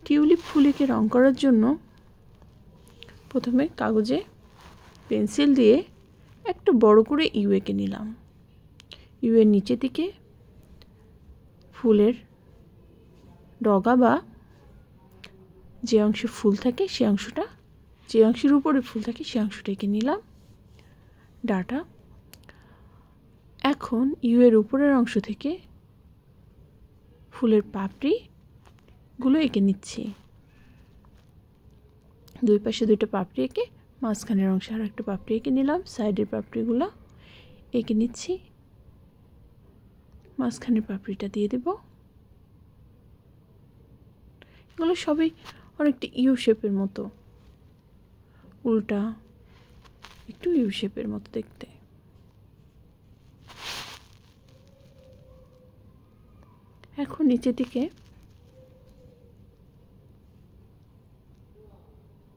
Tulip ফুলকে রং করার জন্য প্রথমে কাগজে পেন্সিল দিয়ে একটু বড় করে ইউ এঁকে নিলাম। ইউ এর নিচে দিকে ফুলের ডগা বা যে অংশে ফুল থাকে সে অংশটা, যে অংশের উপরে ফুল থাকে সে অংশটা এঁকে নিলাম ডাটা। এখন ইউ এর উপরের অংশ থেকে ফুলের পাপড়িগুলো এঁকে নিচ্ছি। দুই পাশে দুইটা পাপড়ি এঁকে মাঝখানের অংশে আর একটা পাপড়ি এঁকে নিলাম। সাইডের পাপড়িগুলো এঁকে নিচ্ছি। মাঝখানের পাপড়িটা দিয়ে দেব। এগুলো সবই অনেকটা ইউ শেপের মতো, উল্টা একটু ইউ শেপের মতো দেখতে। এখন নিচের দিকে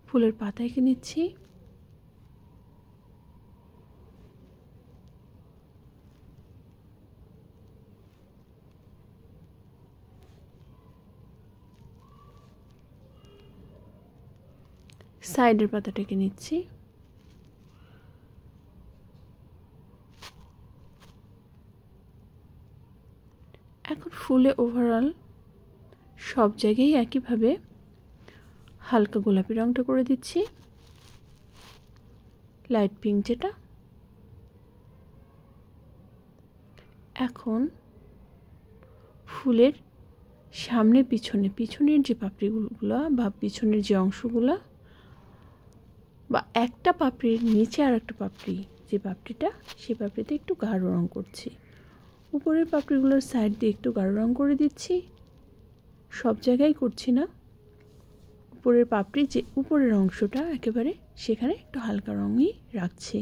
ফুলের পাতা এঁকে নিচ্ছি। সাইডের পাতাটা এঁকে নিচ্ছি। এখন ফুলে ওভারঅল সব জায়গায় একইভাবে হালকা গোলাপি রংটা করে দিচ্ছি, লাইট পিঙ্ক যেটা। এখন ফুলের সামনে পিছনের যে পাপড়িগুলো বা পিছনের যে অংশগুলো বা একটা পাপড়ির নিচে আর একটা পাপড়ি, যে পাপড়িটা সেই পাপড়িতে একটু গাঢ় রং করছি। উপরের পাপড়িগুলোর সাইড দিয়ে একটু গাঢ় রং করে দিচ্ছি, সব জায়গায় করছি না। উপরের পাপড়ি যে উপরের অংশটা একেবারে সেখানে একটু হালকা রঙই রাখছি।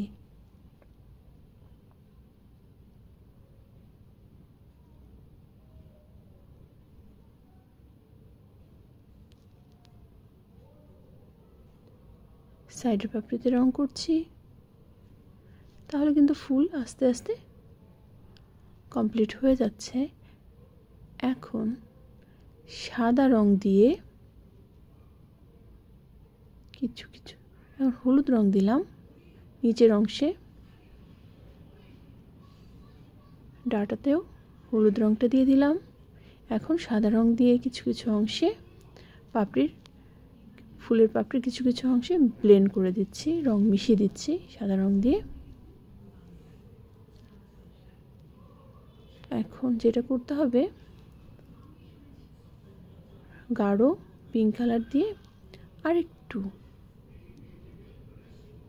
সাইডের পাপড়িতে রং করছি। তাহলে কিন্তু ফুল আস্তে আস্তে কমপ্লিট হয়ে যাচ্ছে। এখন সাদা রং দিয়ে কিছু এখন হলুদ রং দিলাম নিচের অংশে, ডাটাতেও হলুদ রংটা দিয়ে দিলাম। এখন সাদা রং দিয়ে কিছু অংশে ফুলের পাপড়ির কিছু অংশে ব্লেন্ড করে দিচ্ছি, রং মিশিয়ে দিচ্ছি সাদা রং দিয়ে। এখন যেটা করতে হবে, গাঢ় পিঙ্ক কালার দিয়ে আর একটু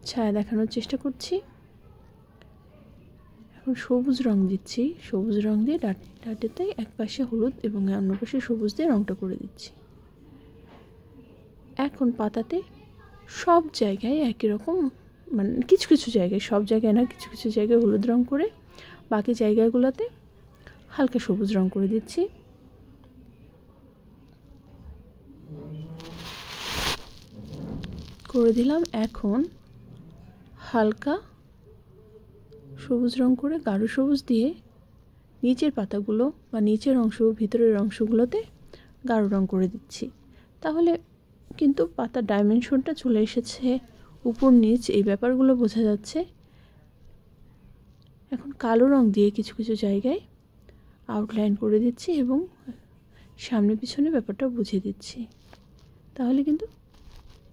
ছায়া দেখানোর চেষ্টা করছি। এখন সবুজ রং দিচ্ছি, সবুজ রং দিয়ে ডাটাতে এক পাশে হলুদ এবং অন্য পাশে সবুজ দিয়ে রংটা করে দিচ্ছি। এখন পাতাতে সব জায়গায় একই রকম, মানে কিছু জায়গায়, সব জায়গায় না, কিছু জায়গায় হলুদ রং করে বাকি জায়গাগুলোতে হালকা সবুজ রং করে দিচ্ছি। করে দিলাম। এখন হালকা সবুজ রং করে গাঢ় সবুজ দিয়ে নিচের পাতাগুলো বা নিচের অংশ ভিতরের অংশগুলোতে গাঢ় রং করে দিচ্ছি। তাহলে কিন্তু পাতার ডাইমেনশনটা চলে এসেছে, উপর নিচ এই ব্যাপারগুলো বোঝা যাচ্ছে। এখন কালো রং দিয়ে কিছু জায়গায় আউটলাইন করে দিচ্ছি এবং সামনে পিছনে ব্যাপারটা বুঝিয়ে দিচ্ছি। তাহলে কিন্তু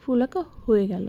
ফুল আঁকা হয়ে গেল।